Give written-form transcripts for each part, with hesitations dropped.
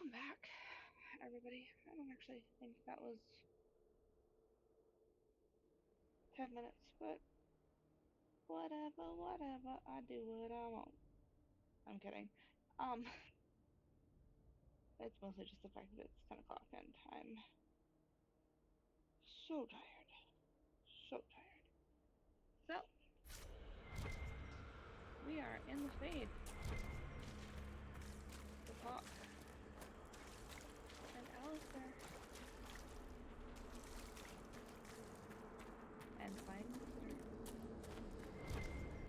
Welcome back, everybody. I don't actually think that was 10 minutes, but whatever. I do what I want. I'm kidding. Um, it's mostly just the fact that it's 10 o'clock and I'm so tired. So tired. So, we are in the Fade with Hawke and Alistair. And my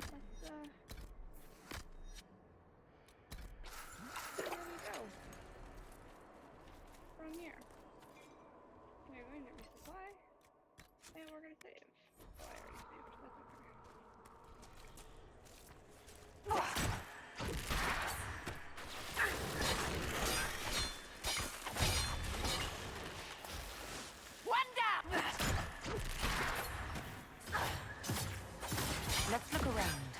Inquisitor. Let's, where do we go? From here. We're going to resupply, and we're going to save. Oh, I already saved. That's okay. Let's look around.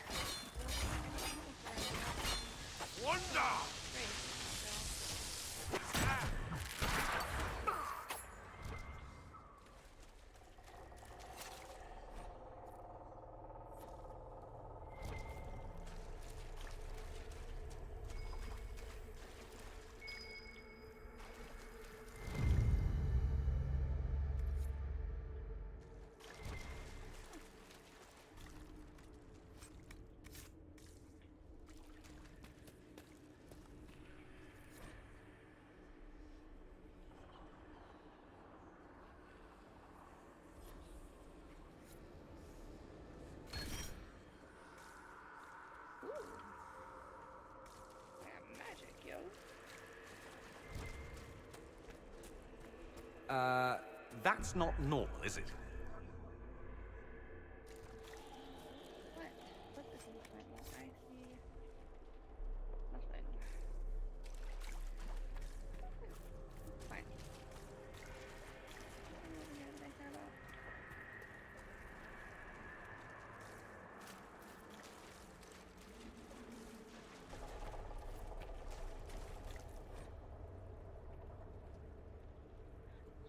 Wonder! Magic, yo. That's not normal, is it? What? What is this normal? I see nothing. Fine. What over here did I care about?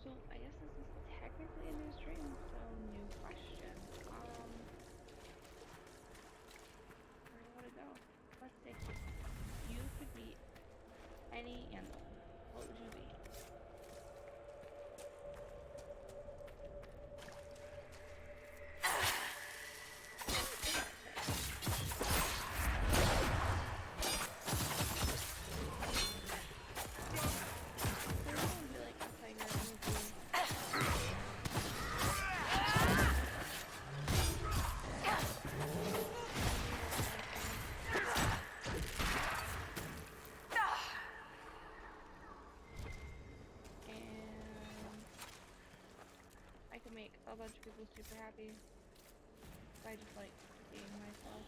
So, I guess this is technically a new stream, so new question. Where do I want to go? Let's see. You could be any animal. What would you be? I can make a bunch of people super happy by just like being myself.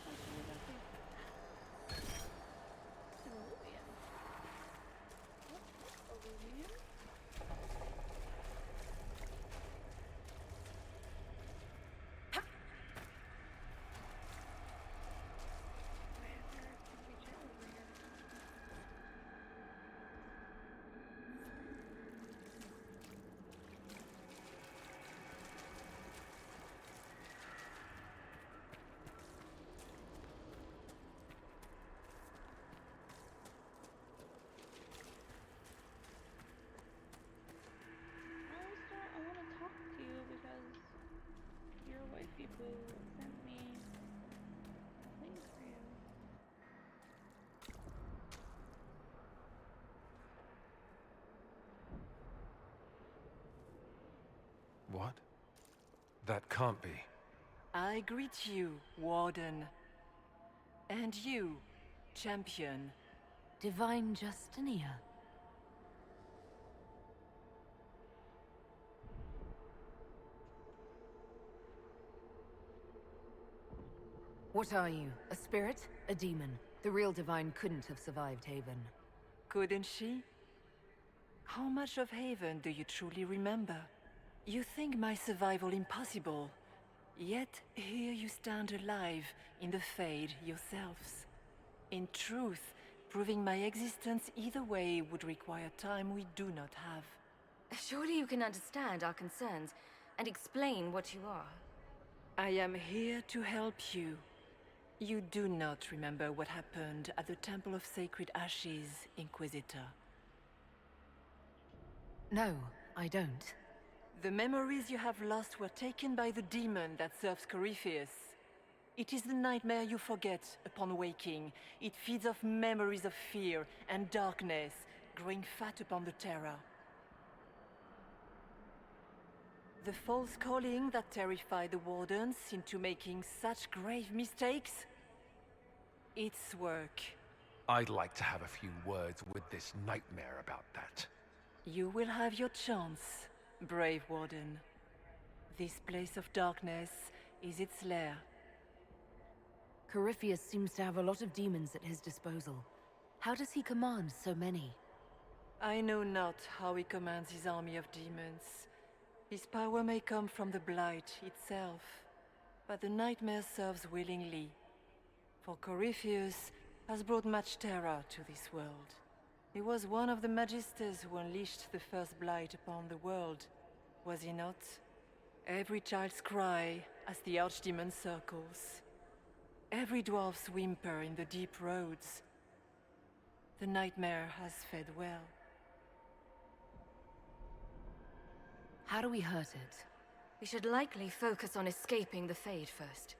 That's really lucky. Cerulean. What's cerulean? Why is there a creepy chair over here? Alistair, I want to talk to you because your wifey boo sent me a thing for you. What? That can't be. I greet you, Warden. And you, Champion. Divine Justinia. What are you? A spirit? A demon? The real Divine couldn't have survived Haven. Couldn't she? How much of Haven do you truly remember? You think my survival impossible, yet here you stand alive in the Fade yourselves. In truth, Proving my existence either way would require time we do not have. Surely you can understand our concerns and explain what you are. I am here to help you. You do not remember what happened at the Temple of Sacred Ashes, Inquisitor. No, I don't. The memories you have lost were taken by the demon that serves Corypheus. It is the nightmare you forget upon waking. It feeds off memories of fear and darkness, growing fat upon the terror. The false calling that terrified the Wardens into making such grave mistakes? Its work. I'd like to have a few words with this nightmare about that. You will have your chance, brave Warden. This place of darkness is its lair. Corypheus seems to have a lot of demons at his disposal. How does he command so many? I know not how he commands his army of demons. His power may come from the Blight itself, but the nightmare serves willingly. For Corypheus has brought much terror to this world. He was one of the Magisters who unleashed the first Blight upon the world, was he not? Every child's cry as the Archdemon circles. Every dwarf's whimper in the deep roads. The nightmare has fed well. How do we hurt it? We should likely focus on escaping the Fade first.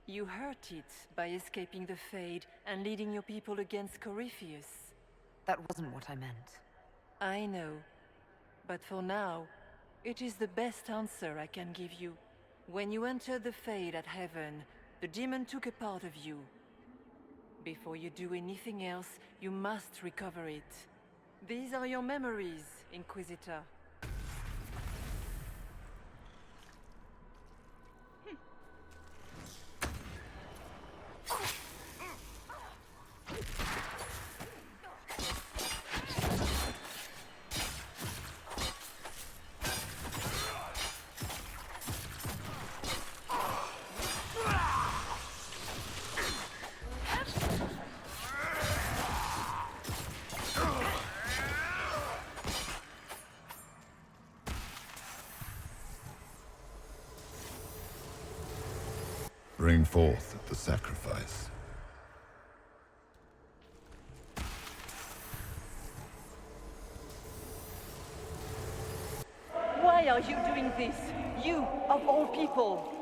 You hurt it by escaping the Fade and leading your people against Corypheus. That wasn't what I meant. I know. But for now, it is the best answer I can give you. When you entered the Fade at Heaven, the demon took a part of you. Before you do anything else, you must recover it. These are your memories, Inquisitor. Bring forth the sacrifice. Why are you doing this? You, of all people!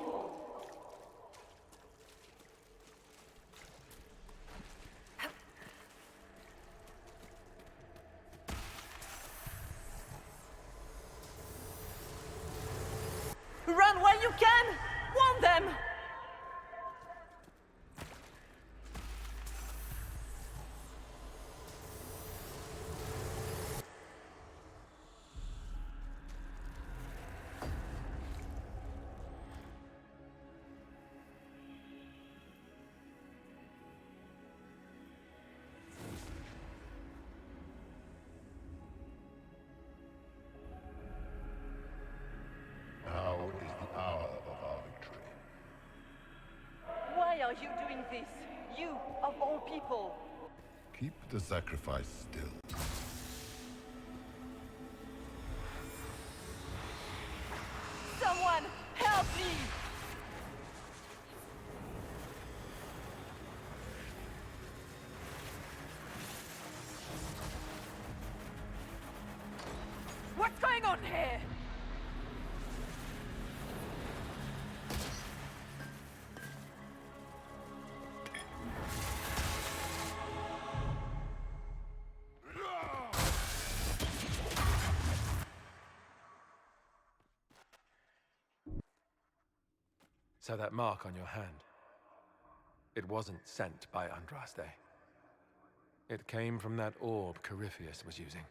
Run while you can! Warn them! Now is the hour of our victory. Why are you doing this? You, of all people! Keep the sacrifice still. Someone, help me! What's going on here? So that mark on your hand, it wasn't sent by Andraste. It came from that orb Corypheus was using.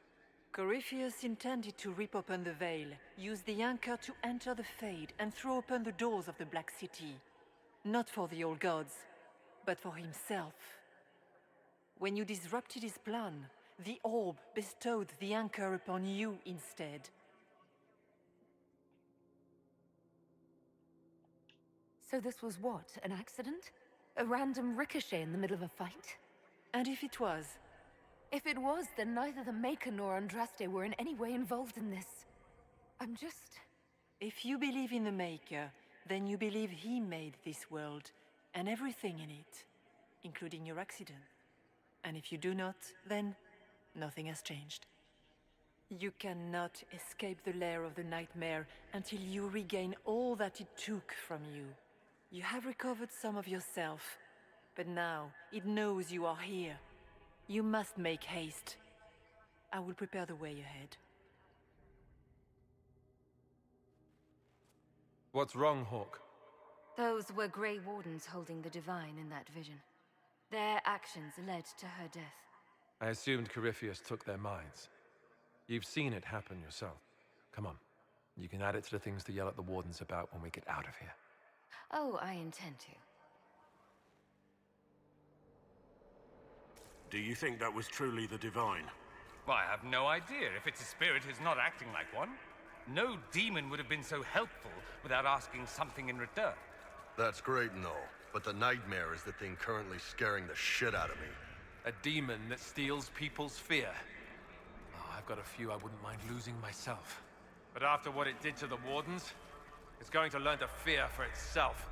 Corypheus intended to rip open the veil, use the anchor to enter the Fade, and throw open the doors of the Black City. Not for the old gods, but for himself. When you disrupted his plan, the orb bestowed the anchor upon you instead. So this was what? An accident? A random ricochet in the middle of a fight? And if it was, If it was, then neither the Maker nor Andraste were in any way involved in this. I'm just... If you believe in the Maker, then you believe he made this world, and everything in it, including your accident. And if you do not, then nothing has changed. You cannot escape the lair of the nightmare until you regain all that it took from you. You have recovered some of yourself, but now it knows you are here. You must make haste. I will prepare the way ahead. What's wrong, Hawke? Those were Grey Wardens holding the Divine in that vision. Their actions led to her death. I assumed Corypheus took their minds. You've seen it happen yourself. Come on. You can add it to the things to yell at the Wardens about when we get out of here. Oh, I intend to. Do you think that was truly the Divine? Well, I have no idea. If it's a spirit who's not acting like one, no demon would have been so helpful without asking something in return. That's great and all, but the nightmare is the thing currently scaring the shit out of me. A demon that steals people's fear. Oh, I've got a few I wouldn't mind losing myself. But after what it did to the Wardens, it's going to learn to fear for itself.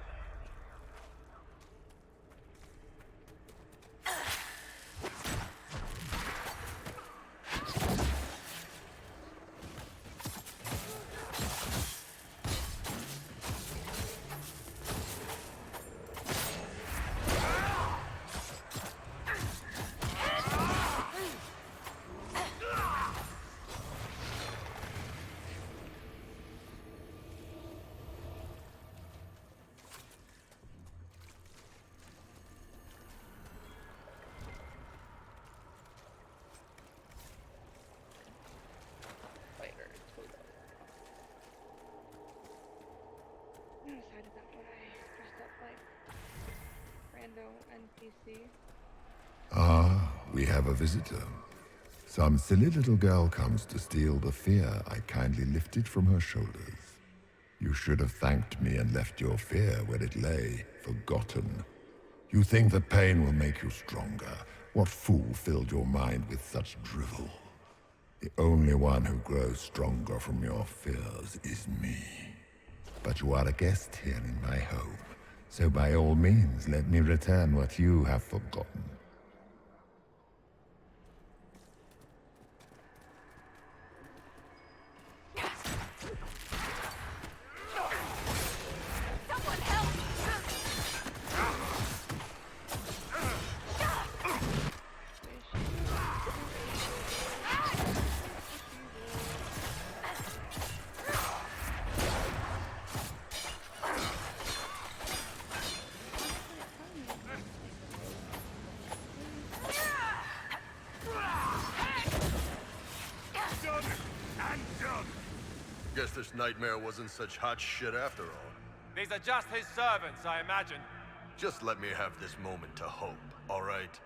I decided that when I dressed up like rando NPC. Ah, we have a visitor. Some silly little girl comes to steal the fear I kindly lifted from her shoulders. You should have thanked me and left your fear where it lay, forgotten. You think that pain will make you stronger. What fool filled your mind with such drivel? The only one who grows stronger from your fears is me. But you are a guest here in my home, so by all means let me return what you have forgotten. Guess this nightmare wasn't such hot shit after all. These are just his servants, I imagine. Just let me have this moment to hope, all right?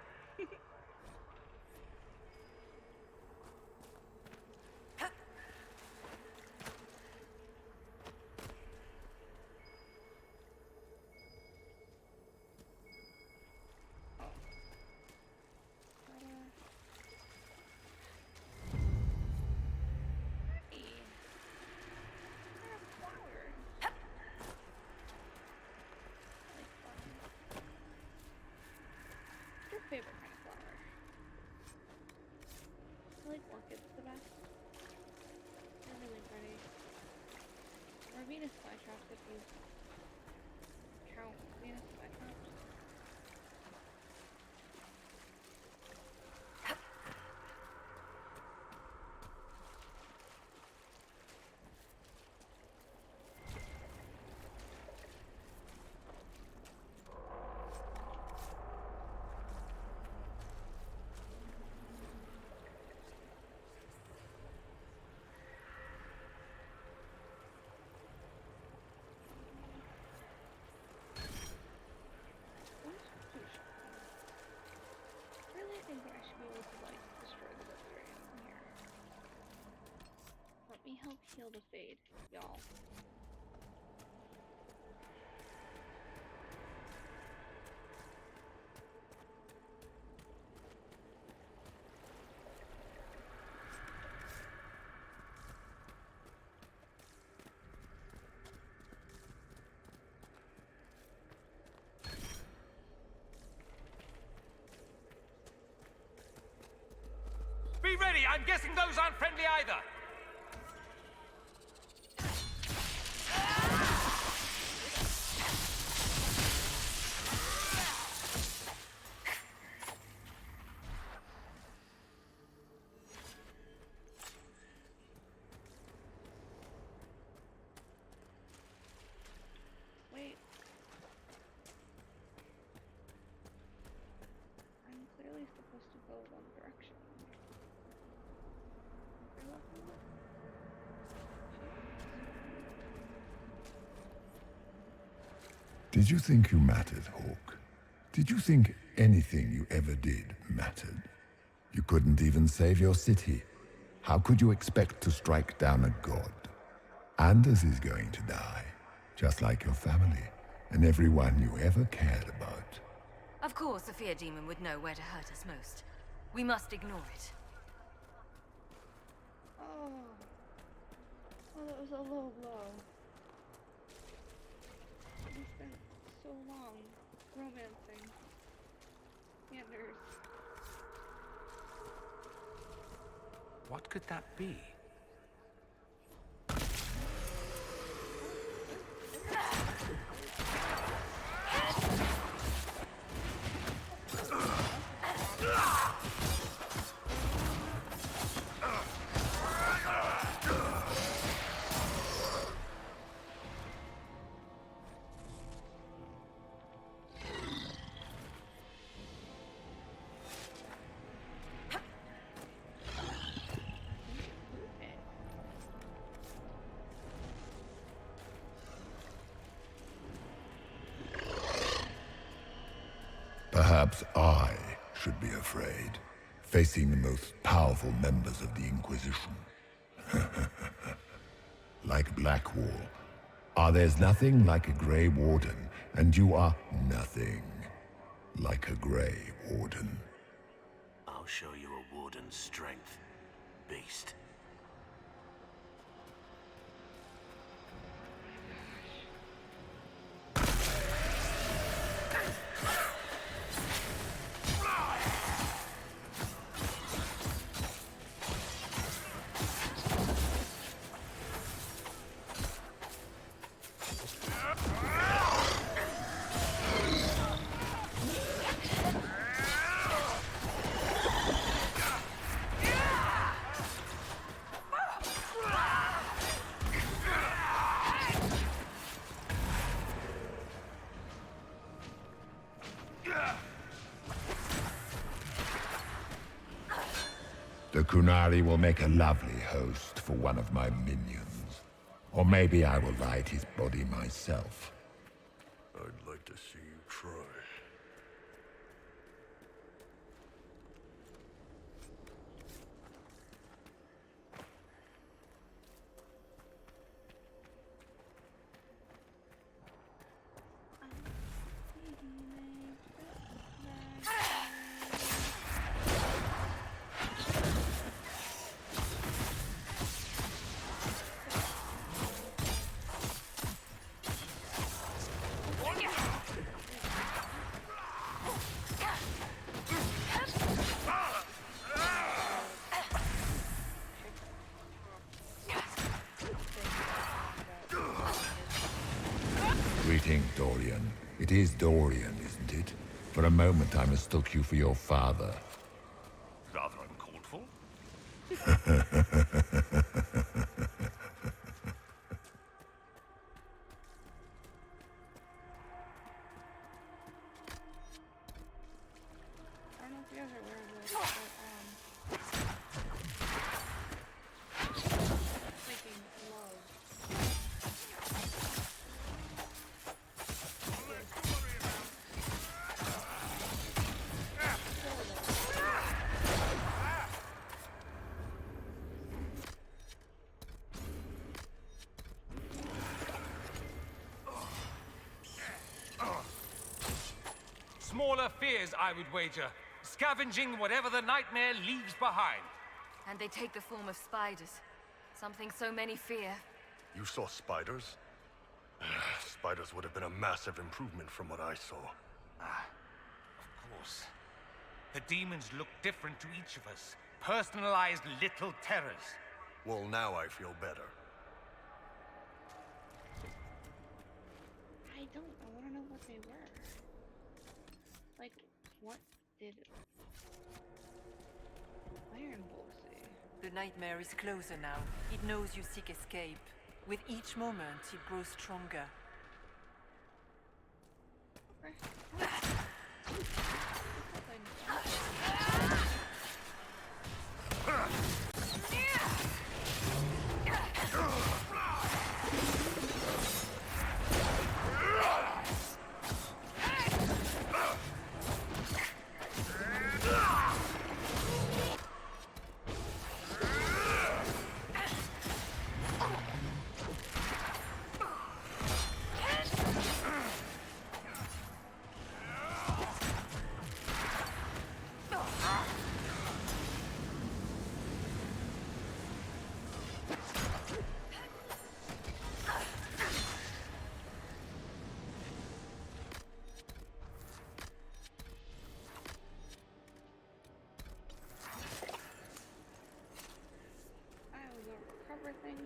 Favorite kind of flower. I like orchids the best. They're really pretty. Or Venus flytraps if you count Venus flytraps. Really, I think that I should be able to, like, destroy the Wizard in here. Let me help heal the Fade, y'all. Be ready! I'm guessing those aren't friendly either! Wait. I'm clearly supposed to go one direction. Am I walking this? Did you think you mattered, Hawke? Did you think anything you ever did mattered? You couldn't even save your city. How could you expect to strike down a god? Anders is going to die, just like your family, and everyone you ever cared about. Of course, the fear demon would know where to hurt us most. We must ignore it. Oh. Oh, that was a low blow. We spent so long romancing Anders. What could that be? Perhaps I should be afraid, facing the most powerful members of the Inquisition. Like Blackwall. There's nothing like a Grey Warden, and you are nothing like a Grey Warden. I'll show you a warden's strength, beast. The Kunari will make a lovely host for one of my minions. Or maybe I will light his body myself. I'd like to see you try. Greetings, Dorian. It is Dorian, isn't it? For a moment I mistook you for your father. Rather uncalled for. I don't know if you guys are aware of this, but making love. Smaller fears, I would wager. Scavenging whatever the nightmare leaves behind. And they take the form of spiders. Something so many fear. You saw spiders? Spiders would have been a massive improvement from what I saw. Of course. The demons look different to each of us. personalized little terrors. Well, now I feel better. I don't. I want to know what they were. Like, what did Iron Bull say? The nightmare is closer now. It knows you seek escape. With each moment, it grows stronger. Everything.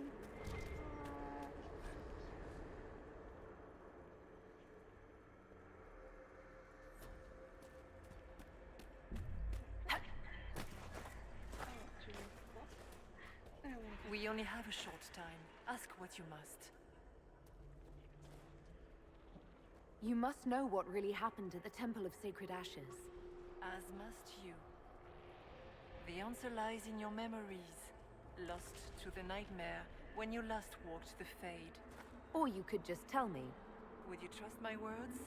We only have a short time. Ask what you must. You must know what really happened at the Temple of Sacred Ashes. As must you. The answer lies in your memories. Lost to the nightmare when you last walked the Fade. Or you could just tell me. Would you trust my words?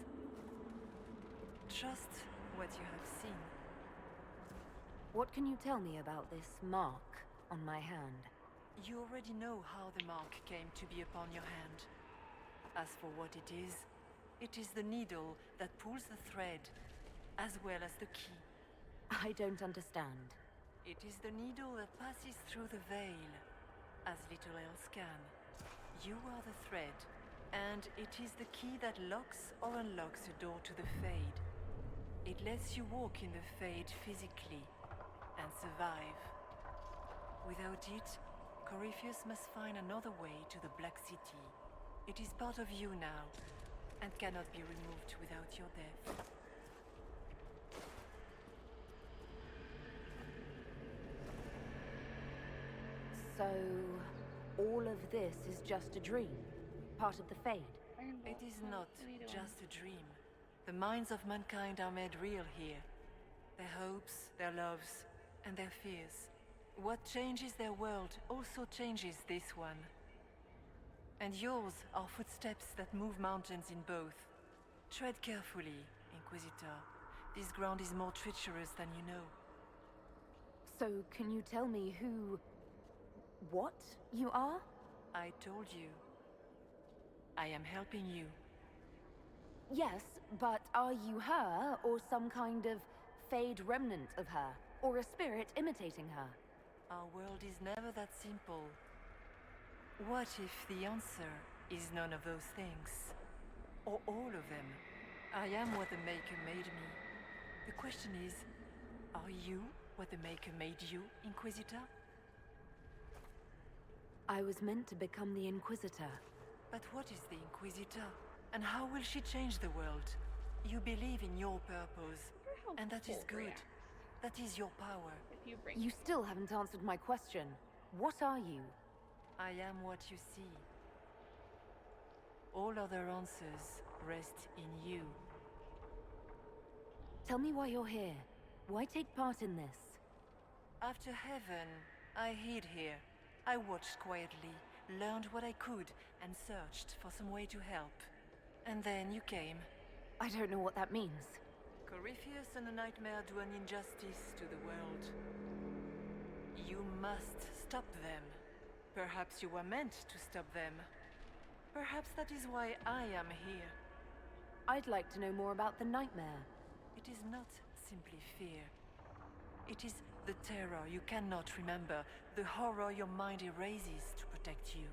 Trust what you have seen. What can you tell me about this mark on my hand? You already know how the mark came to be upon your hand. As for what it is the needle that pulls the thread, as well as the key. I don't understand. It is the needle that passes through the veil, as little else can. You are the thread, and it is the key that locks or unlocks a door to the Fade. It lets you walk in the Fade physically, and survive. Without it, Corypheus must find another way to the Black City. It is part of you now, and cannot be removed without your death. So, all of this is just a dream? Part of the Fade? It is not just a dream. The minds of mankind are made real here. Their hopes, their loves, and their fears. What changes their world also changes this one. And yours are footsteps that move mountains in both. Tread carefully, Inquisitor. This ground is more treacherous than you know. So, can you tell me what you are? I told you. I am helping you. Yes, but are you her, or some kind of Fade remnant of her? Or a spirit imitating her? Our world is never that simple. What if the answer is none of those things? Or all of them? I am what the Maker made me. The question is, are you what the Maker made you, Inquisitor? I was meant to become the Inquisitor. But what is the Inquisitor? And how will she change the world? You believe in your purpose, and that is good. That is your power. You still haven't answered my question. What are you? I am what you see. All other answers rest in you. Tell me why you're here. Why take part in this? After heaven, I hid here. I watched quietly, learned what I could, and searched for some way to help. And then you came. I don't know what that means. Corypheus and the Nightmare do an injustice to the world. You must stop them. Perhaps you were meant to stop them. Perhaps that is why I am here. I'd like to know more about the Nightmare. It is not simply fear. It is the terror you cannot remember, the horror your mind erases to protect you.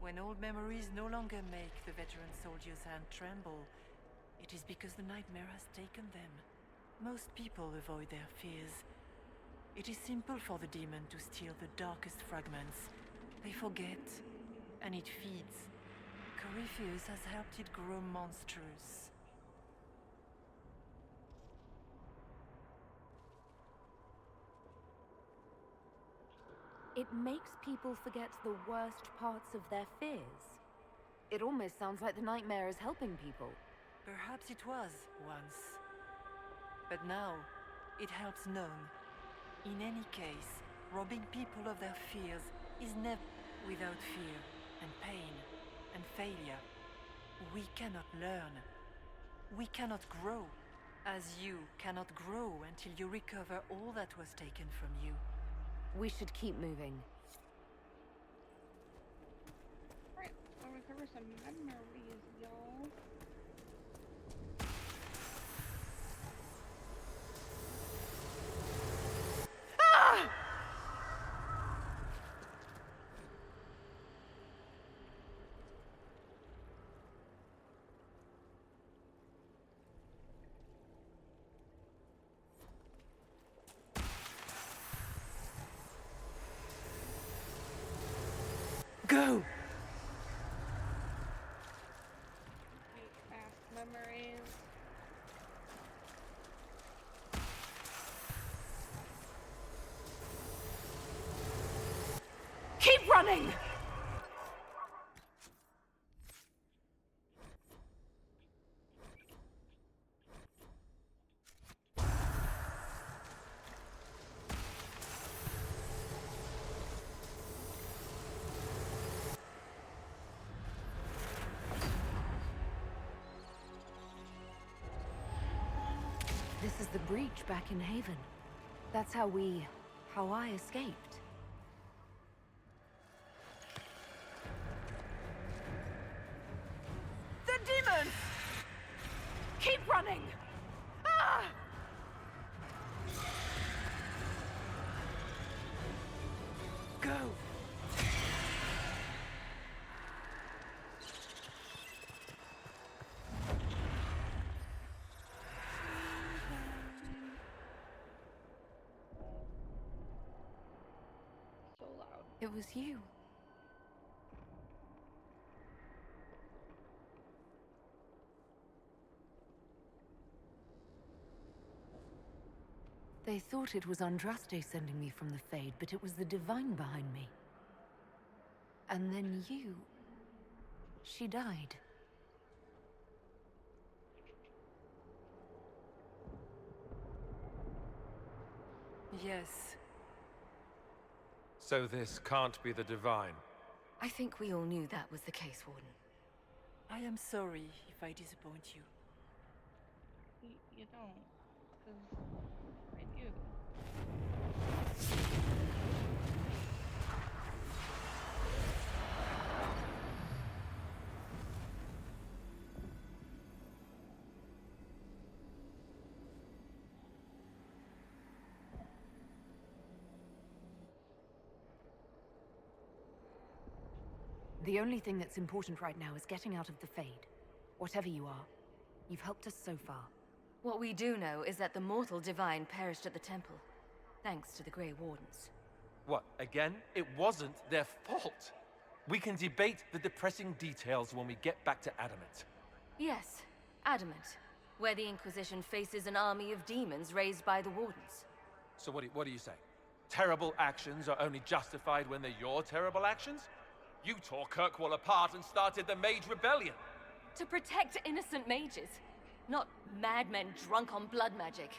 When old memories no longer make the veteran soldier's hand tremble, it is because the Nightmare has taken them. Most people avoid their fears. It is simple for the demon to steal the darkest fragments. They forget, and it feeds. Corypheus has helped it grow monstrous. It makes people forget the worst parts of their fears. It almost sounds like the nightmare is helping people. Perhaps it was, once. But now, it helps none. In any case, robbing people of their fears is never without fear, and pain, and failure. We cannot learn. We cannot grow, as you cannot grow until you recover all that was taken from you. We should keep moving. Alright, I'll recover some memories, y'all. Go! Fast memories. Keep running! This is the breach back in Haven. That's how I escaped. The demons! Keep running! Ah! Go! So loud. It was you. They thought it was Andraste sending me from the Fade, but it was the Divine behind me. And then you... She died. Yes. So this can't be the Divine. I think we all knew that was the case, Warden. I am sorry if I disappoint you. You don't, because I do. The only thing that's important right now is getting out of the Fade. Whatever you are, you've helped us so far. What we do know is that the mortal Divine perished at the temple, thanks to the Grey Wardens. What, again? It wasn't their fault. We can debate the depressing details when we get back to Adamant. Yes, Adamant, where the Inquisition faces an army of demons raised by the Wardens. So what do you say? Terrible actions are only justified when they're your terrible actions? You tore Kirkwall apart and started the Mage Rebellion. To protect innocent mages, not madmen drunk on blood magic.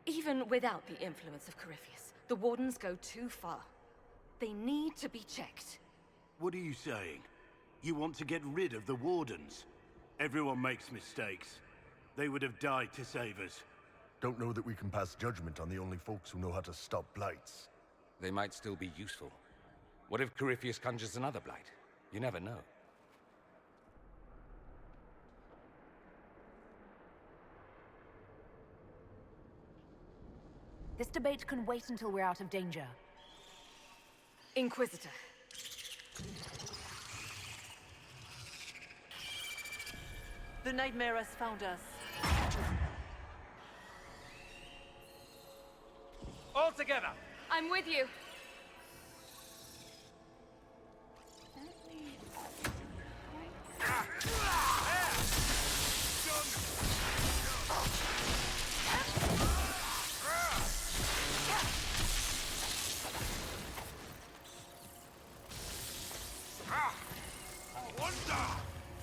Even without the influence of Corypheus, the Wardens go too far. They need to be checked. What are you saying? You want to get rid of the Wardens? Everyone makes mistakes. They would have died to save us. Don't know that we can pass judgment on the only folks who know how to stop blights. They might still be useful. What if Corypheus conjures another blight? You never know. This debate can wait until we're out of danger. Inquisitor. The nightmare has found us. all together! I'm with you.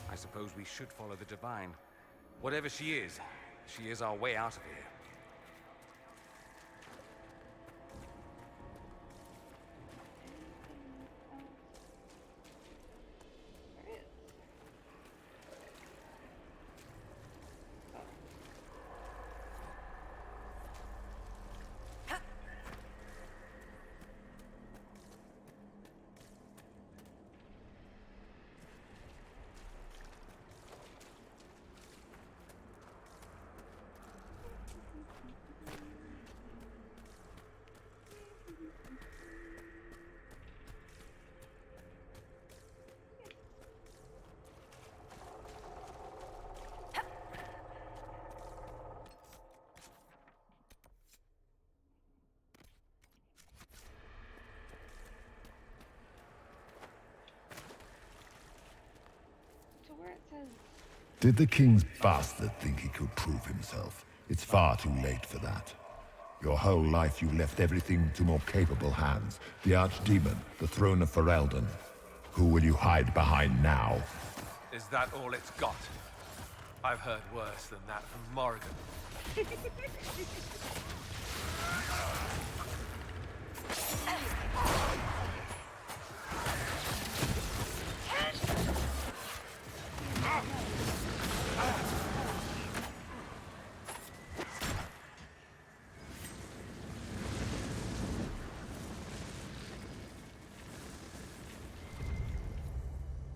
I suppose we should follow the Divine. Whatever she is our way out of here. Where it says Did the king's bastard think he could prove himself? It's far too late for that. Your whole life you left everything to more capable hands. The Archdemon, the throne of Ferelden. Who will you hide behind now? Is that all it's got? I've heard worse than that from Morrigan.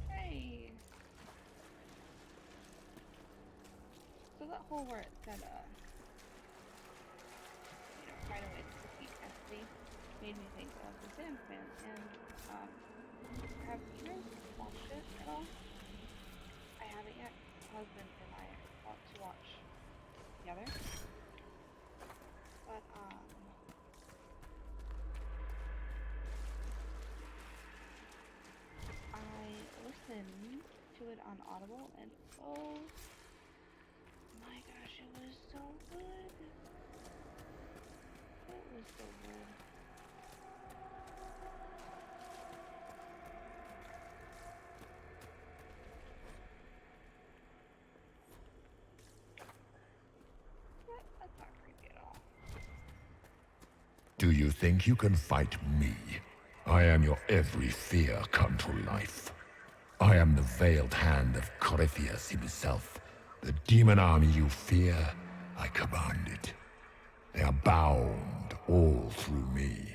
hey. So that whole where it said right away to defeat Esli made me think of the Sandman and have you guys watched it at all? I haven't yet. My husband and I want to watch together. But I listened to it on Audible and oh my gosh, it was so good. It was so good. That's not creepy at all. Do you think you can fight me? I am your every fear come to life. I am the veiled hand of Corypheus himself. The demon army you fear, I command it. They are bound all through me.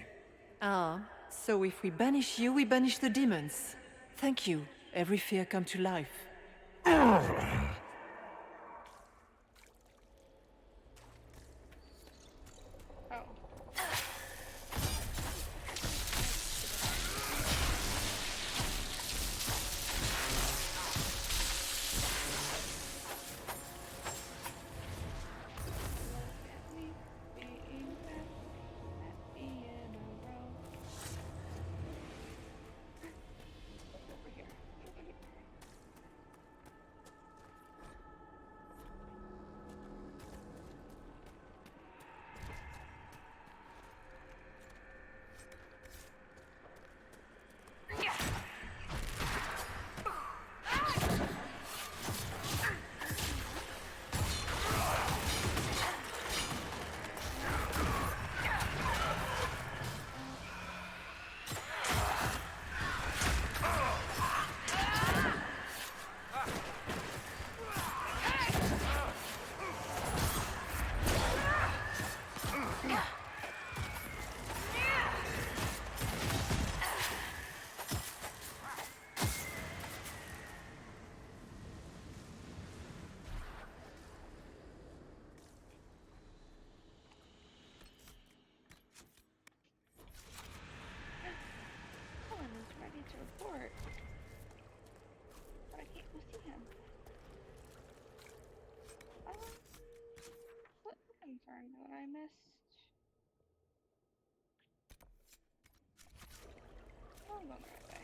Ah, so if we banish you, we banish the demons. Thank you. Every fear come to life. Oh. To report, but I can't go see him. What concern that I missed? Oh, I'm going the right way.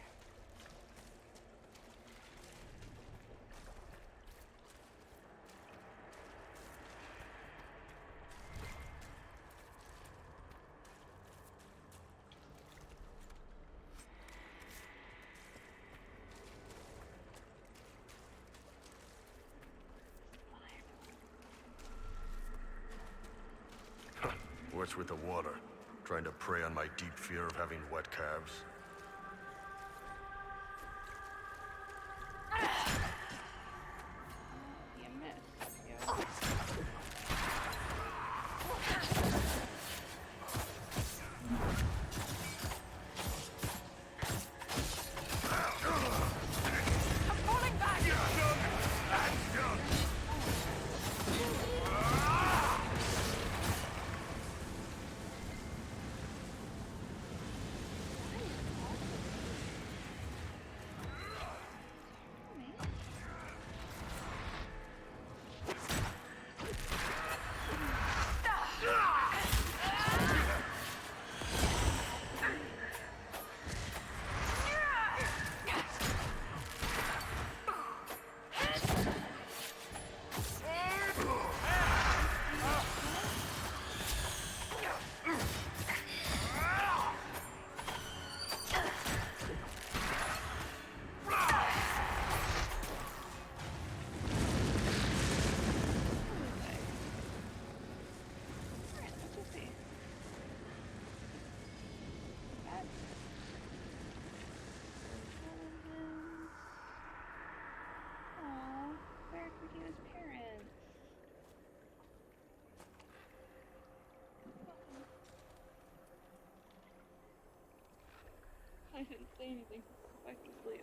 What's with the water? Trying to prey on my deep fear of having wet calves? You missed. Yeah. I didn't say anything. Go back to sleep.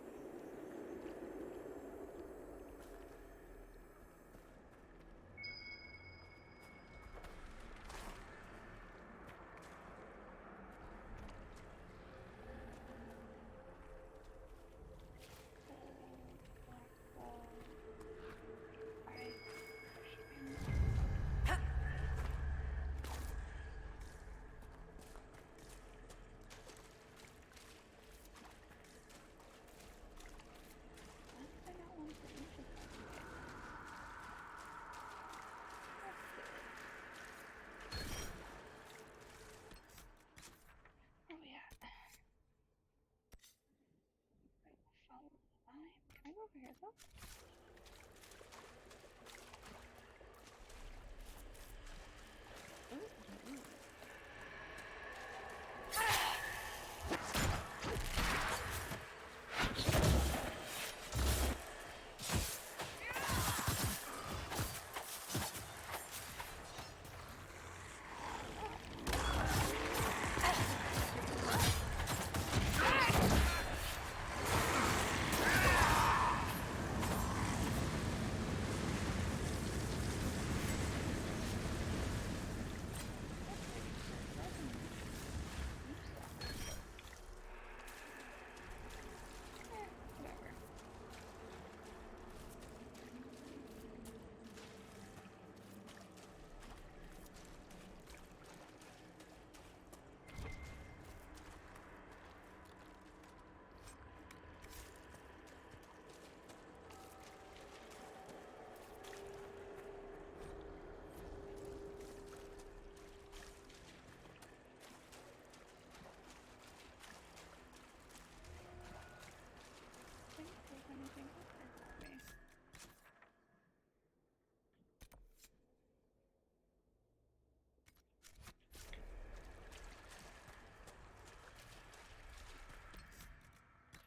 Can I go over here though?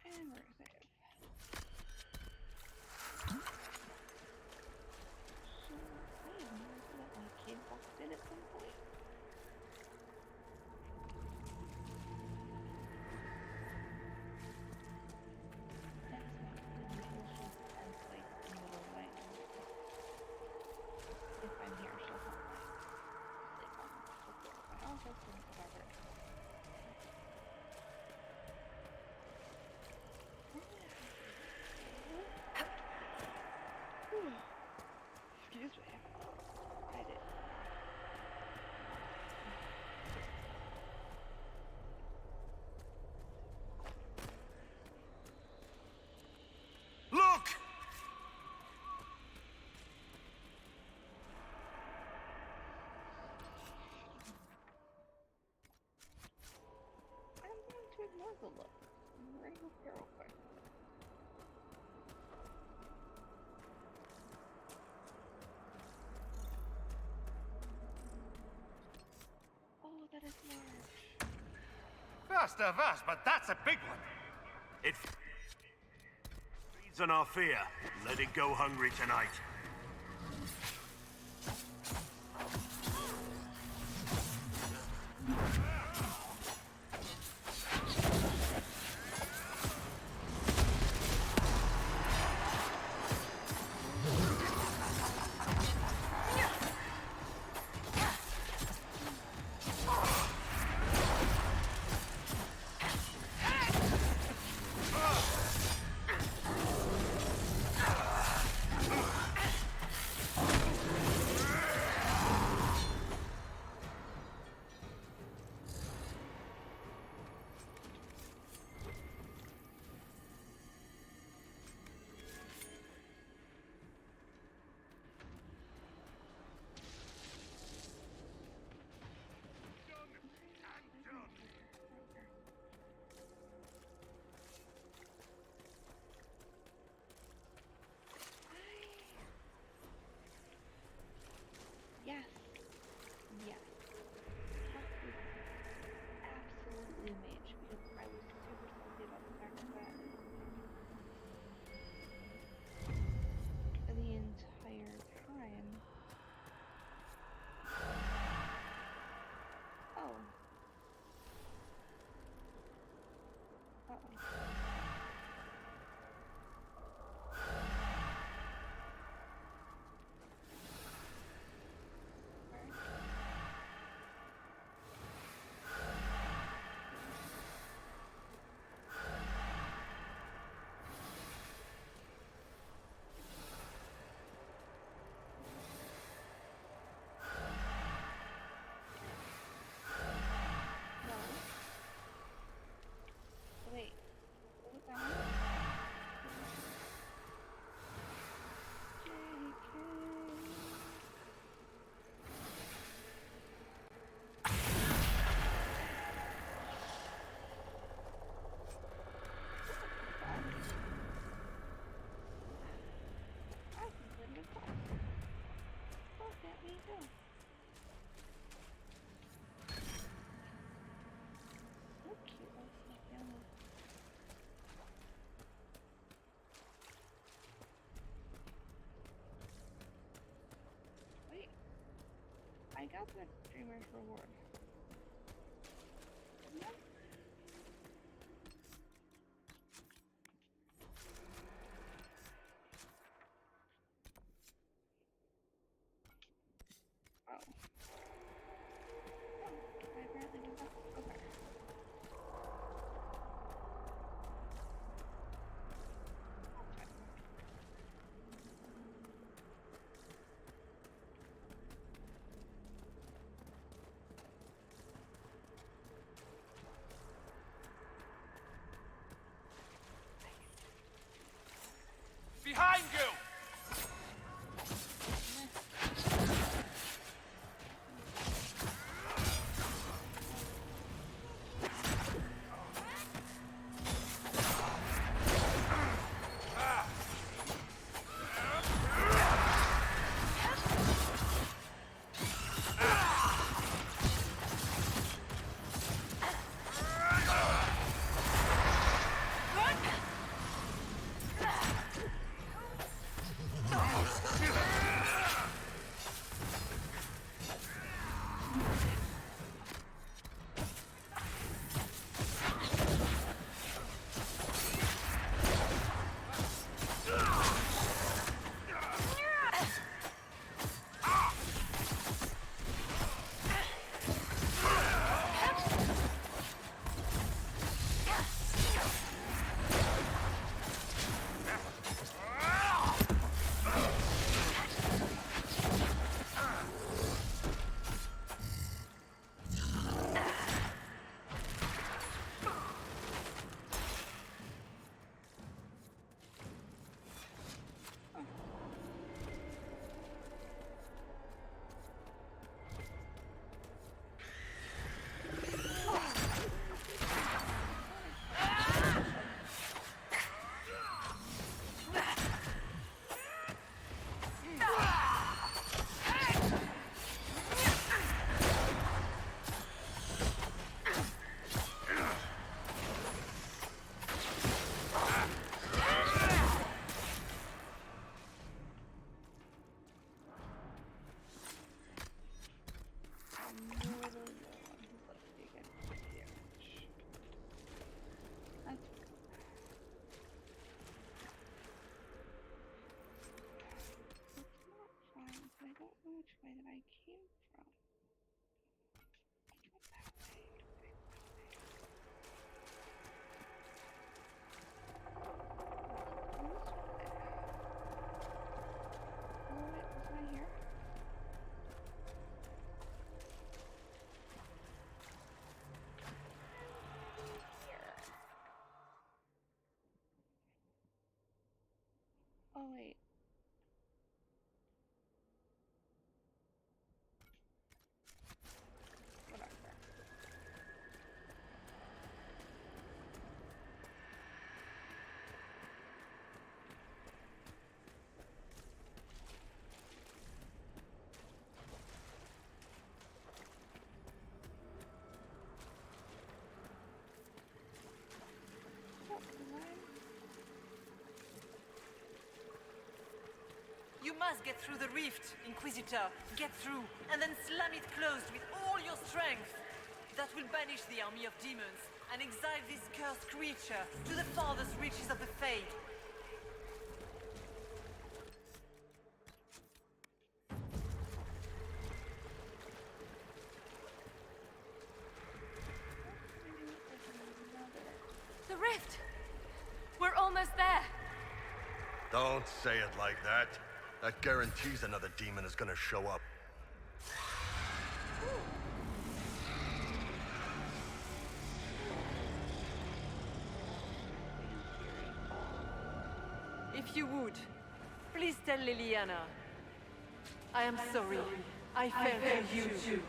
And we're safe. So, I have no idea that my kid walked in at some point. That's my communications and like in a little way. If I'm here, she'll not like sleep on the floor of my office or whatever. Excuse me. I did. a look. Right up here real quick. Oh, that is large. Faster, fast, but that's a big one. It feeds on our fear. Let it go hungry tonight. Yes. Yes. Hawke was absolutely a mage because I was super salty about the fact that the entire time. Oh. Uh-oh. No. Wait. Was it that one? I completed a quest. Look at me go. So cute. Let's sneak down this. Wait. I got the dreamer's reward. Didn't I? Oh. Oh, I apparently did not. Okay. Okay. must get through the rift, Inquisitor. Get through, and then slam it closed with all your strength. That will banish the army of demons and exile this cursed creature to the farthest reaches of the Fade. The rift! We're almost there! Don't say it like that. That guarantees another demon is gonna show up. If you would, please tell Liliana. I am sorry. I failed you too.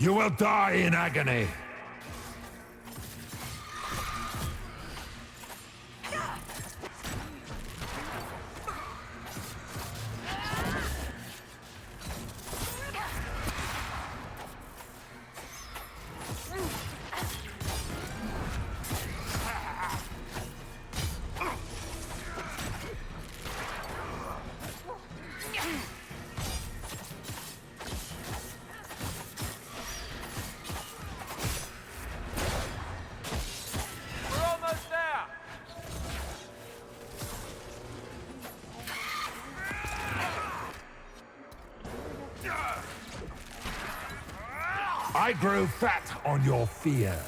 You will die in agony. We're almost there! I grow fat on your fear.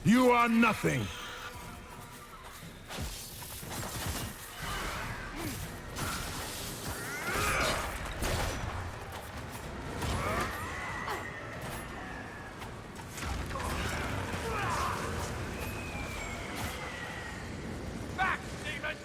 You are nothing. Back, demon!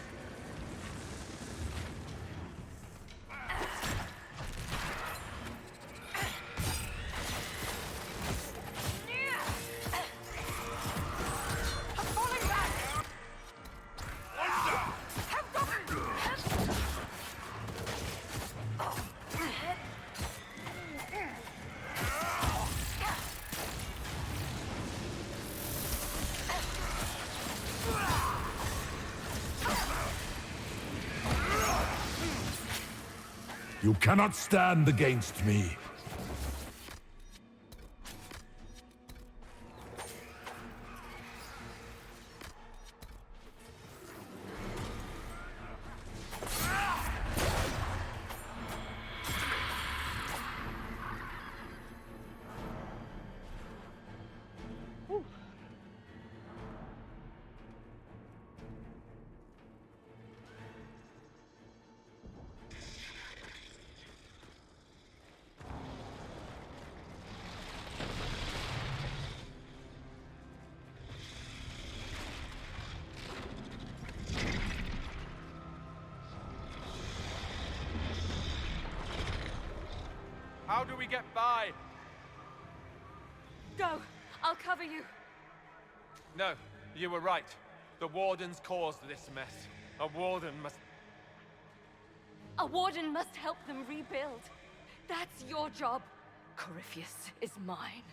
You cannot stand against me. How do we get by? Go! I'll cover you. No, you were right. The Wardens caused this mess. A Warden must... A Warden must help them rebuild. That's your job. Corypheus is mine.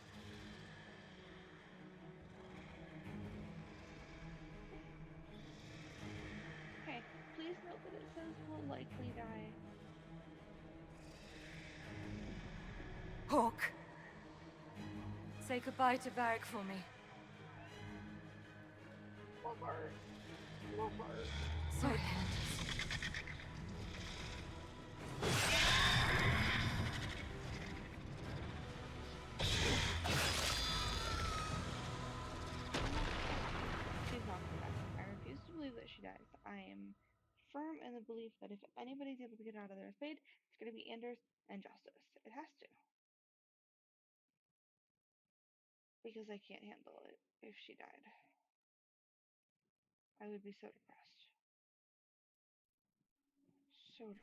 Okay, please note that it says will likely die. Hawke. Say goodbye to Varric for me. Love art. Love art. Sorry. She's not gonna die. I refuse to believe that she dies. I am firm in the belief that if anybody's able to get out of their fate, it's gonna be Anders and Justice. It has to. Because I can't handle it if she died. I would be so depressed. So depressed.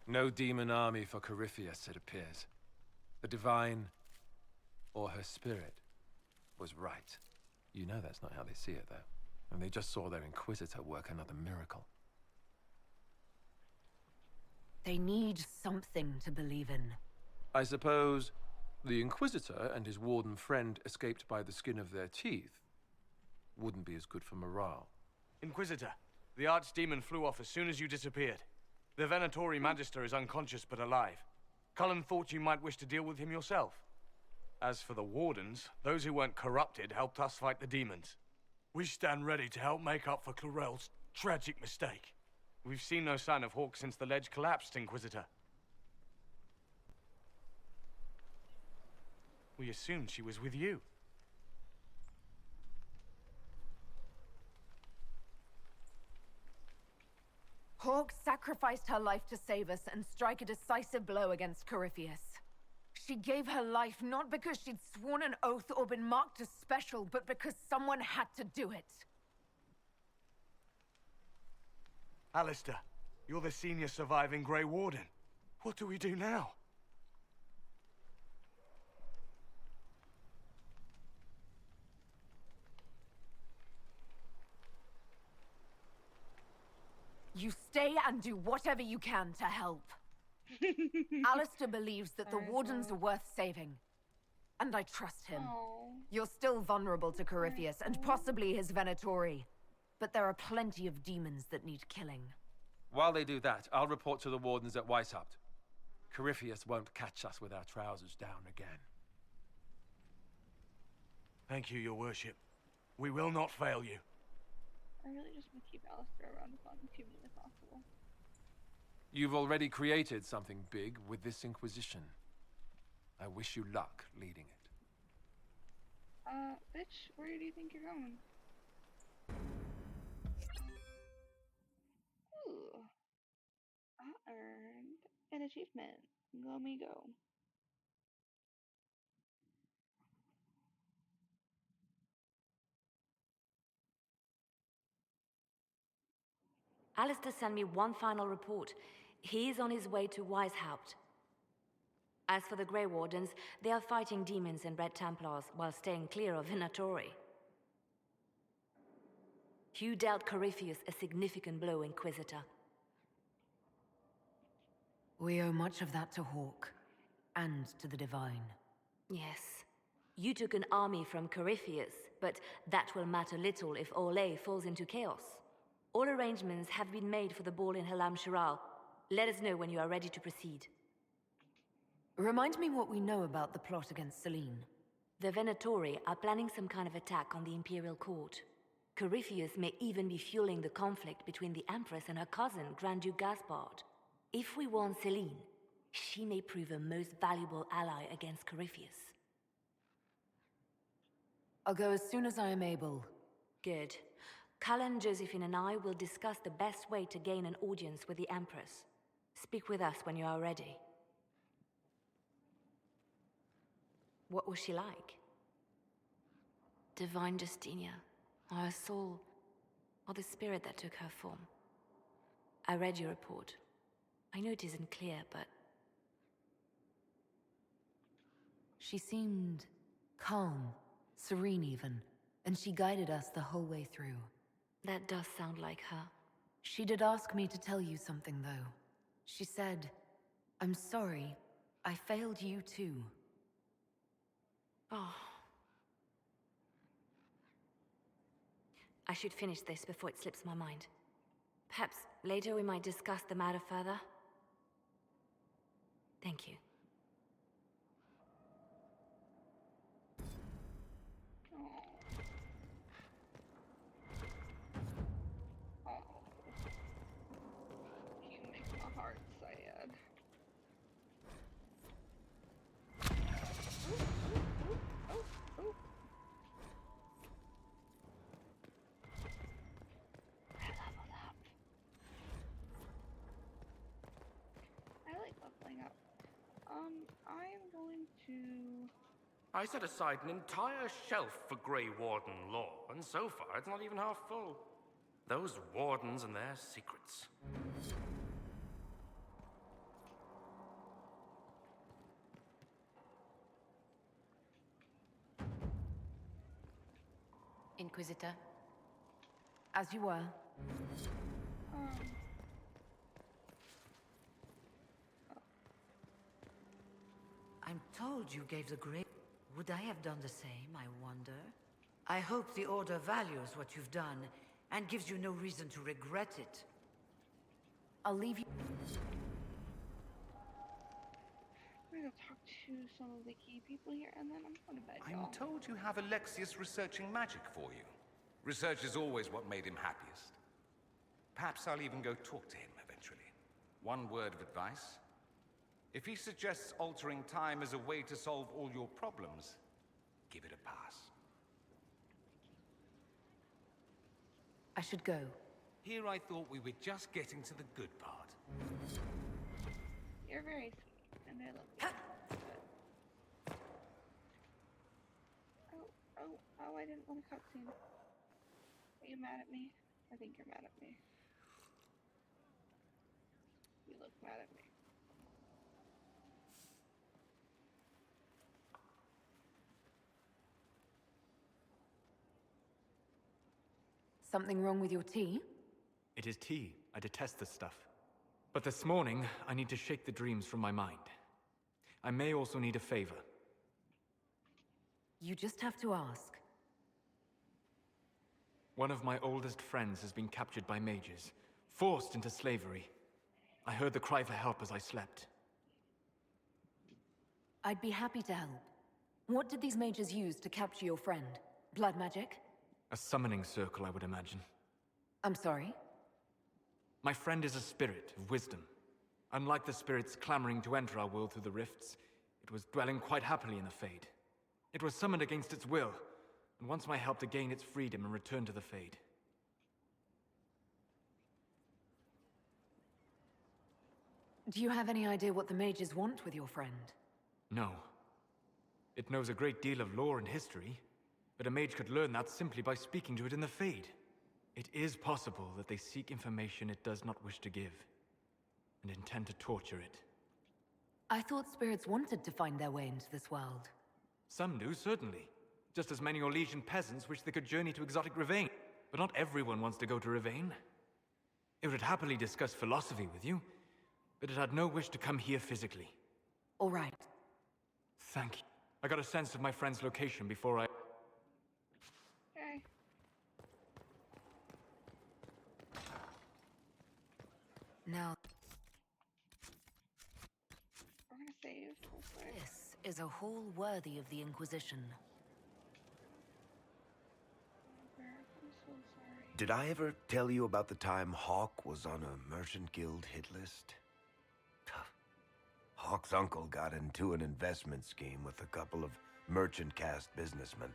No demon army for Corypheus, it appears. The Divine, or her spirit, was right. You know that's not how they see it, though. And they just saw their Inquisitor work another miracle. They need something to believe in. I suppose the Inquisitor and his Warden friend escaped by the skin of their teeth wouldn't be as good for morale. Inquisitor, the Archdemon flew off as soon as you disappeared. The Venatori Magister is unconscious but alive. Cullen thought you might wish to deal with him yourself. As for the Wardens, those who weren't corrupted helped us fight the demons. We stand ready to help make up for Clorel's tragic mistake. We've seen no sign of Hawke since the ledge collapsed, Inquisitor. We assumed she was with you. Hawke sacrificed her life to save us and strike a decisive blow against Corypheus. She gave her life not because she'd sworn an oath or been marked as special, but because someone had to do it. Alistair, you're the senior surviving Grey Warden. What do we do now? You stay and do whatever you can to help. Alistair believes that the Wardens are worth saving. And I trust him. Oh. You're still vulnerable to Corypheus and possibly his Venatori. But there are plenty of demons that need killing. While they do that, I'll report to the Wardens at Weishaupt. Corypheus won't catch us with our trousers down again. Thank you, Your Worship. We will not fail you. I really just want to keep Alistair around as long as humanly possible. You've already created something big with this Inquisition. I wish you luck leading it. Bitch, where do you think you're going? Ooh. I earned an achievement. Go me go. Alistair sent me one final report. He is on his way to Weishaupt. As for the Grey Wardens, they are fighting demons and Red Templars while staying clear of Venatori. You dealt Corypheus a significant blow, Inquisitor. We owe much of that to Hawke, and to the Divine. Yes. You took an army from Corypheus, but that will matter little if Orlais falls into chaos. All arrangements have been made for the ball in Halam Shiral. Let us know when you are ready to proceed. Remind me what we know about the plot against Selene. The Venatori are planning some kind of attack on the Imperial Court. Corypheus may even be fueling the conflict between the Empress and her cousin, Grand Duke Gaspard. If we warn Selene, she may prove a most valuable ally against Corypheus. I'll go as soon as I am able. Good. Cullen, Josephine, and I will discuss the best way to gain an audience with the Empress. Speak with us when you are ready. What was she like? Divine Justinia, or her soul, or the spirit that took her form. I read your report. I know it isn't clear, but... She seemed calm, serene even, and she guided us the whole way through. That does sound like her. She did ask me to tell you something, though. She said, "I'm sorry, I failed you too." Oh. I should finish this before it slips my mind. Perhaps later we might discuss the matter further. Thank you. You make my heart sad. Oh. I leveled up. I like leveling up. I am going to... I set aside an entire shelf for Grey Warden lore, and so far it's not even half full. Those Wardens and their secrets. Inquisitor. As you were. I'm told you gave the great... Would I have done the same, I wonder? I hope the Order values what you've done, and gives you no reason to regret it. I'll leave you... I'm gonna talk to some of the key people here, and then I'm going to bed, I'm y'all. told you have Alexius researching magic for you. Research is always what made him happiest. Perhaps I'll even go talk to him eventually. One word of advice. If he suggests altering time as a way to solve all your problems, give it a pass. I should go. Here I thought we were just getting to the good part. You're very sweet, and I love you. But... Oh, I didn't want a cutscene. Are you mad at me? I think you're mad at me. You look mad at me. Something wrong with your tea? It is tea. I detest this stuff. But this morning, I need to shake the dreams from my mind. I may also need a favor. You just have to ask. One of my oldest friends has been captured by mages, forced into slavery. I heard the cry for help as I slept. I'd be happy to help. What did these mages use to capture your friend? Blood magic? A summoning circle, I would imagine. I'm sorry? My friend is a spirit of wisdom. Unlike the spirits clamoring to enter our world through the rifts, it was dwelling quite happily in the Fade. It was summoned against its will, and wants my help to gain its freedom and return to the Fade. Do you have any idea what the mages want with your friend? No. It knows a great deal of lore and history, but a mage could learn that simply by speaking to it in the Fade. It is possible that they seek information it does not wish to give, and intend to torture it. I thought spirits wanted to find their way into this world. Some do, certainly. Just as many Orlesian peasants wish they could journey to exotic Rivain. But not everyone wants to go to Rivain. It would happily discuss philosophy with you, but it had no wish to come here physically. All right. Thank you. I got a sense of my friend's location before I... Okay. Now, We're gonna save real quick. this is a hall worthy of the Inquisition. I'm so sorry. Did I ever tell you about the time Hawke was on a Merchant Guild hit list? Hawke's uncle got into an investment scheme with a couple of merchant caste businessmen.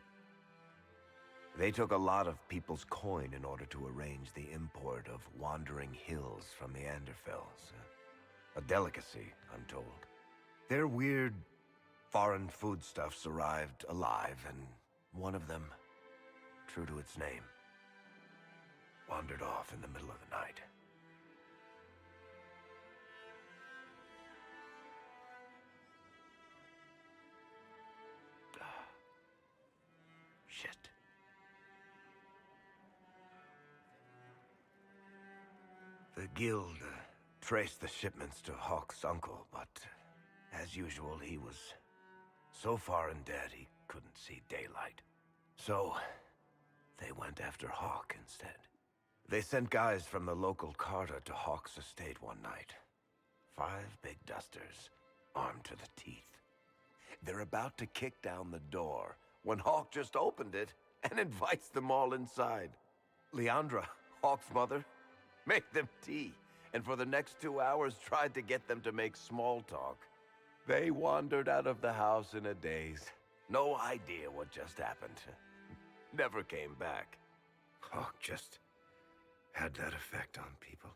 They took a lot of people's coin in order to arrange the import of wandering hills from the Anderfells. A delicacy, I'm told. Their weird, foreign foodstuffs arrived alive, and one of them, true to its name, wandered off in the middle of the night. Shit. The guild traced the shipments to Hawke's uncle, but as usual, he was so far in debt he couldn't see daylight. So, they went after Hawke instead. They sent guys from the local carter to Hawke's estate one night. 5 big dusters, armed to the teeth. They're about to kick down the door when Hawke just opened it and invites them all inside. Leandra, Hawke's mother, made them tea, and for the next 2 hours tried to get them to make small talk. They wandered out of the house in a daze. No idea what just happened. Never came back. Hawke just had that effect on people.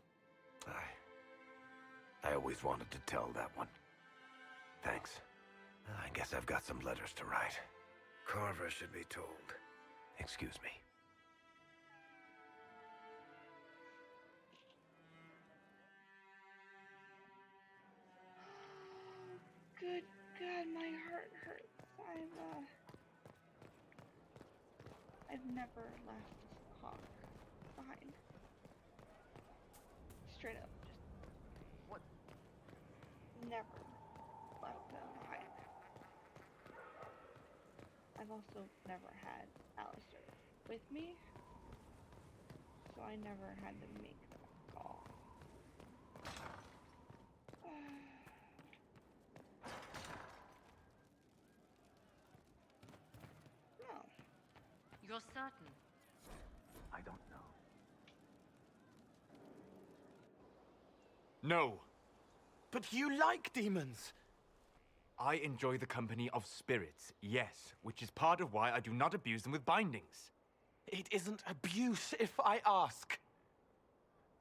I always wanted to tell that one. Thanks. I guess I've got some letters to write. Carver should be told. Excuse me. Good God, my heart hurts. I've never left Hawke behind. Straight up, just what? Never left them behind. I've also never had Alistair with me, so I never had to make that call. No. You're certain? I don't know. No. But you like demons! I enjoy the company of spirits, yes, which is part of why I do not abuse them with bindings. It isn't abuse if I ask.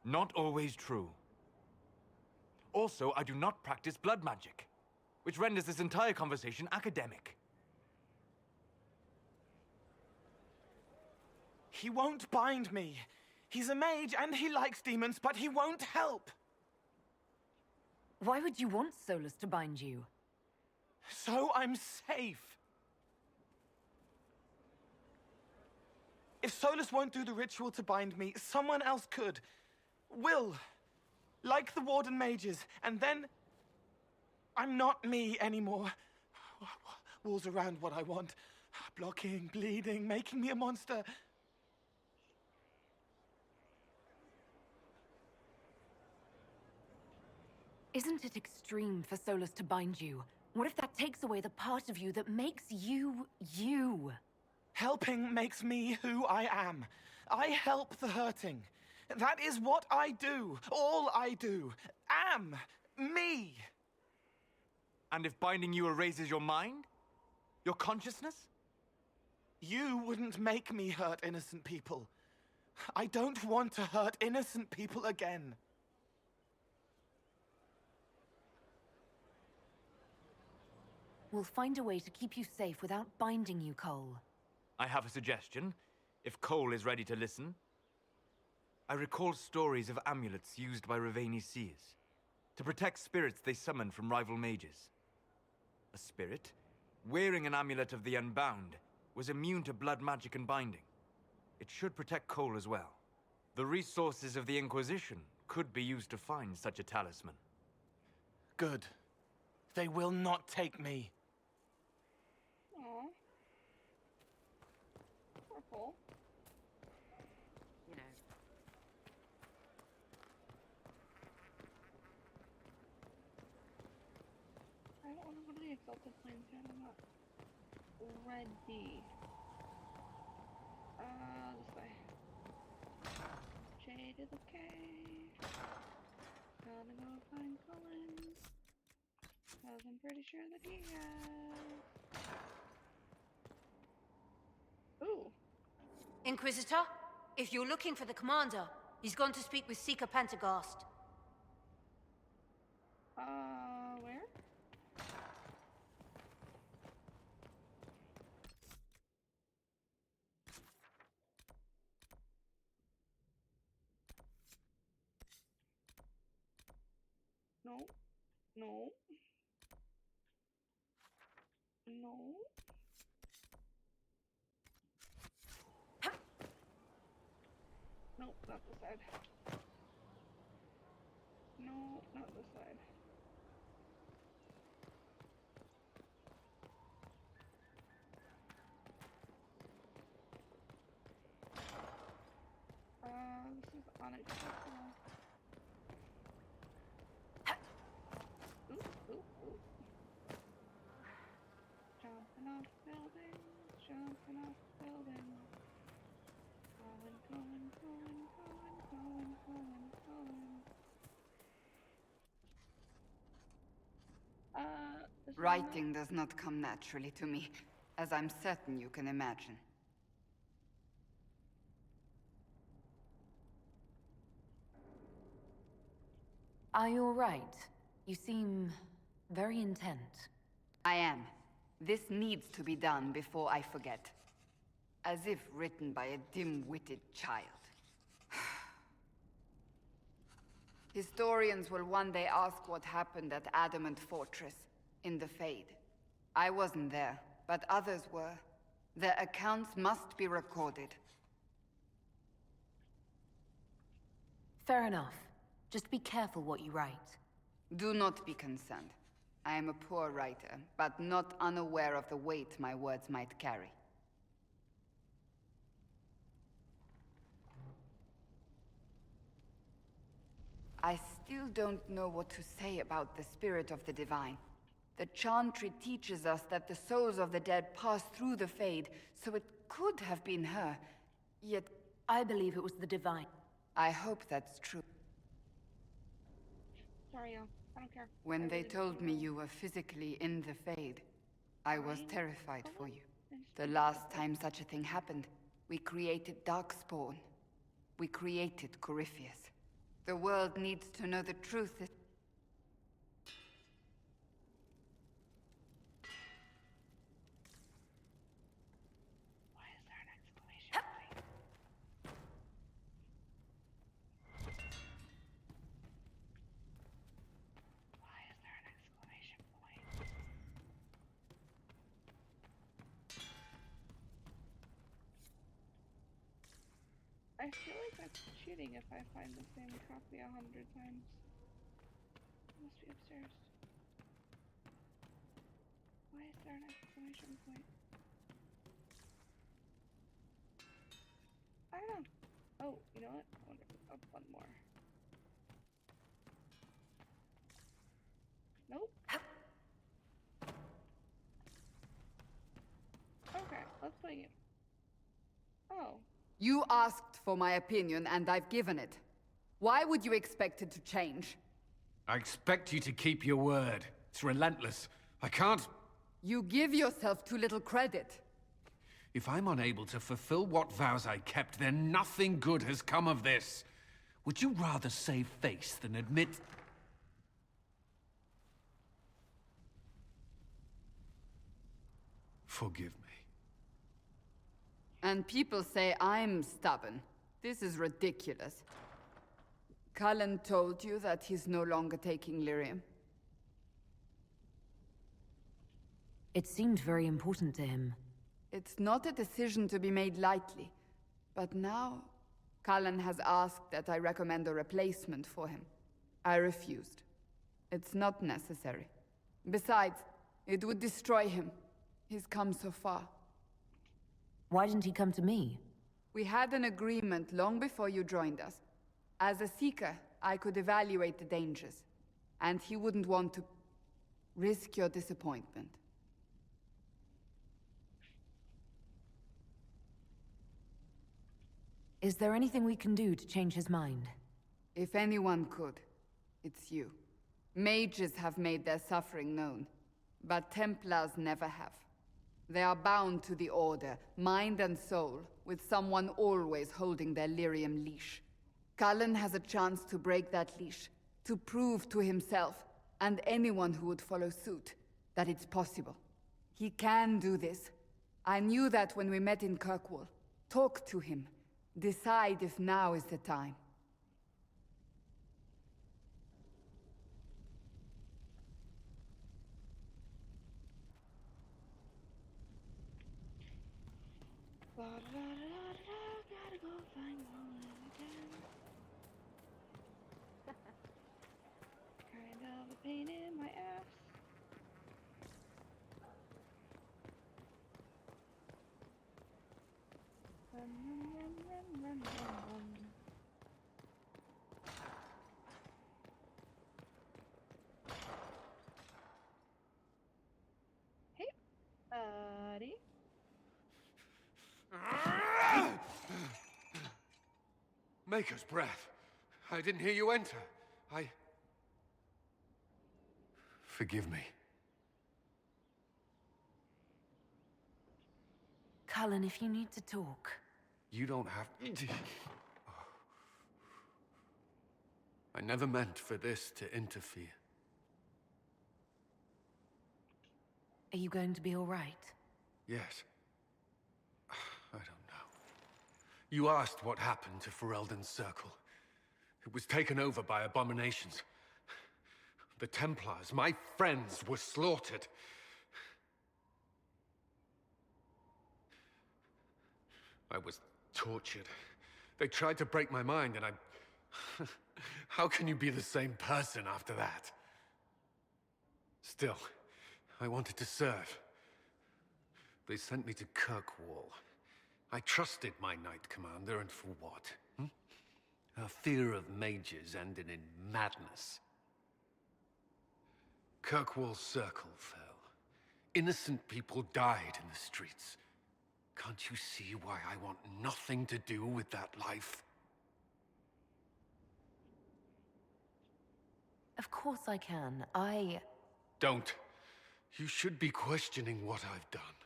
Not always true. Also, I do not practice blood magic, which renders this entire conversation academic. He won't bind me. He's a mage and he likes demons, but he won't help. Why would you want Solus to bind you? So I'm safe. If Solus won't do the ritual to bind me, someone else could. Will. Like the Warden mages, and then I'm not me anymore. Walls around what I want. Blocking, bleeding, making me a monster. Isn't it extreme for Solus to bind you? What if that takes away the part of you that makes you, you? Helping makes me who I am. I help the hurting. That is what I do. All I do. Am. Me. And if binding you erases your mind? Your consciousness? You wouldn't make me hurt innocent people. I don't want to hurt innocent people again. We'll find a way to keep you safe without binding you, Cole. I have a suggestion, if Cole is ready to listen. I recall stories of amulets used by Raveni seers to protect spirits they summoned from rival mages. A spirit, wearing an amulet of the Unbound, was immune to blood magic and binding. It should protect Cole as well. The resources of the Inquisition could be used to find such a talisman. Good. They will not take me. Aw. Poor Cole. You know. I don't want to go to the Exalted Plains yet. I'm not ready. This way. J to the K. Gotta go find Cullen. Cause I'm pretty sure that he has. Ooh. Inquisitor, if you're looking for the commander, he's gone to speak with Seeker Pentecost. Where? No. No. No. Nope, not this side. No, not this side. This is unacceptable. Ooh, ooh, ooh. Jumping off buildings, jumping off buildings. Going, going, going, going, going, going, going. This is Writing does not come naturally to me, as I'm certain you can imagine. Are you alright? You seem very intent. I am. This needs to be done before I forget. As if written by a dim-witted child. Historians will one day ask what happened at Adamant Fortress, in the Fade. I wasn't there, but others were. Their accounts must be recorded. Fair enough. Just be careful what you write. Do not be concerned. I am a poor writer, but not unaware of the weight my words might carry. I still don't know what to say about the spirit of the divine. The Chantry teaches us that the souls of the dead pass through the Fade, so it could have been her. Yet, I believe it was the divine. I hope that's true. Sorry, y'all. I don't care. When I they really told don't me know. you were physically in the Fade, I was Fine. terrified Come for on. you. Then The just- last time such a thing happened, we created Darkspawn. We created Corypheus. The world needs to know the truth. Why is there an exclamation point? Why is there an exclamation point? I feel like that's cheating if I find the same copy 100 times. It must be upstairs. Why is there an exclamation point? I don't know. Oh, you know what? I wonder if it's up one more. Nope. Okay, let's play it. Oh. You asked for my opinion, and I've given it. Why would you expect it to change? I expect you to keep your word. It's relentless. I can't... You give yourself too little credit. If I'm unable to fulfill what vows I kept, then nothing good has come of this. Would you rather save face than admit... Forgive me. And people say I'm stubborn. This is ridiculous. Cullen told you that he's no longer taking lyrium. It seemed very important to him. It's not a decision to be made lightly. But now, Cullen has asked that I recommend a replacement for him. I refused. It's not necessary. Besides, it would destroy him. He's come so far. Why didn't he come to me? We had an agreement long before you joined us. As a Seeker, I could evaluate the dangers. And he wouldn't want to risk your disappointment. Is there anything we can do to change his mind? If anyone could, it's you. Mages have made their suffering known, but Templars never have. They are bound to the Order, mind and soul, with someone always holding their lyrium leash. Cullen has a chance to break that leash, to prove to himself, and anyone who would follow suit, that it's possible. He can do this. I knew that when we met in Kirkwall. Talk to him. Decide if now is the time. Gotta go find Warden again. Kind of a pain in my ass. Run, run, run, run, run, run. Hey, buddy. Maker's breath. I didn't hear you enter. Forgive me. Cullen, if you need to talk. You don't have... I never meant for this to interfere. Are you going to be all right? Yes. I don't know. You asked what happened to Ferelden's Circle. It was taken over by abominations. The Templars, my friends, were slaughtered. I was tortured. They tried to break my mind, and I... How can you be the same person after that? Still, I wanted to serve. They sent me to Kirkwall. I trusted my Knight Commander, and for what? Her fear of mages ended in madness. Kirkwall's Circle fell. Innocent people died in the streets. Can't you see why I want nothing to do with that life? Of course I can. Don't. You should be questioning what I've done.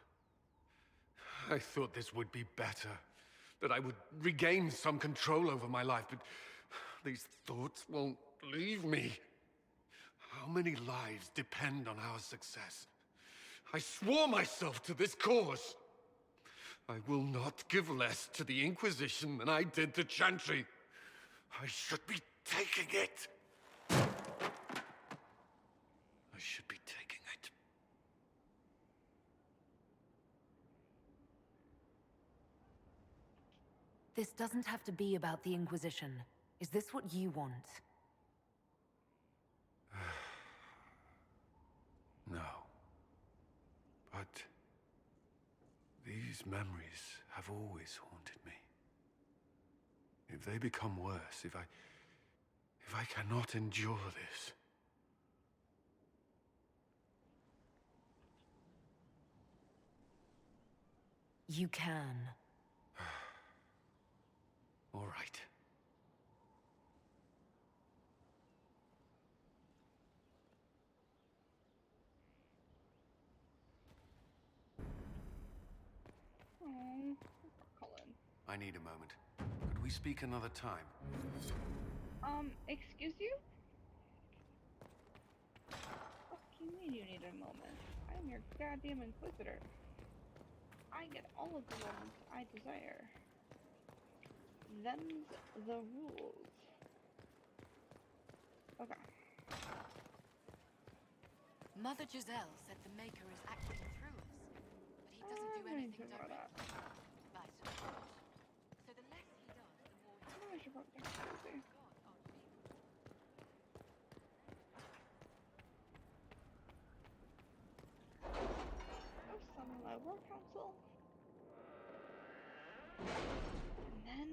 I thought this would be better. That I would regain some control over my life, but these thoughts won't leave me. How many lives depend on our success? I swore myself to this cause. I will not give less to the Inquisition than I did to Chantry. I should be taking it. I should be taking it. This doesn't have to be about the Inquisition. Is this what you want? No. But these memories have always haunted me. If they become worse, if I cannot endure this... You can. All right. Oh, Cullen. I need a moment. Could we speak another time? Excuse you? What do you mean you need a moment? I'm your goddamn Inquisitor. I get all of the moments I desire. Them's the rules. Okay. Mother Giselle said the Maker is acting through us, but he doesn't do anything directly. By support. So the less he does, the more he... I should probably crazy. Go summon my war council. And then...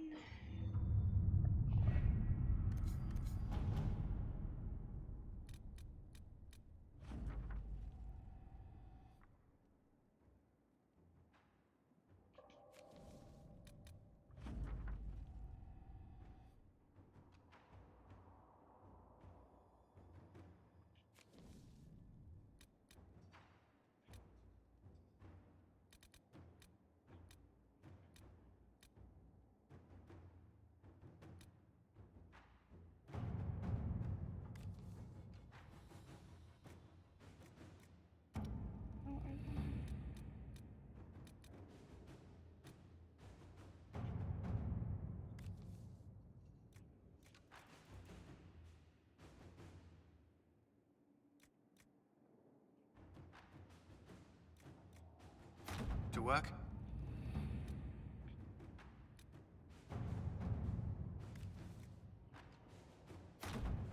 work?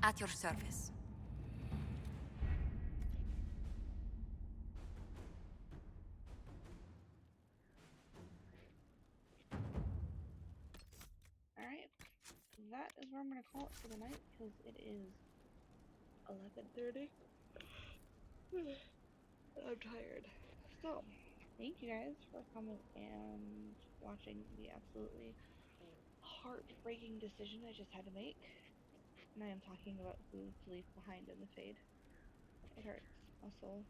At your service. Alright, that is where I'm gonna call it for the night because it is 11:30. I'm tired. So, thank you guys for coming and watching the absolutely heartbreaking decision I just had to make. And I am talking about who to leave behind in the Fade. It hurts my soul.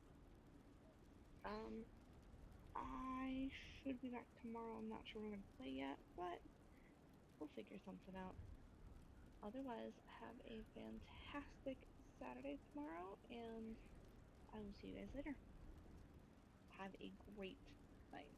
I should be back tomorrow. I'm not sure what I'm gonna play yet, but we'll figure something out. Otherwise, have a fantastic Saturday tomorrow, and I will see you guys later. Have a great night.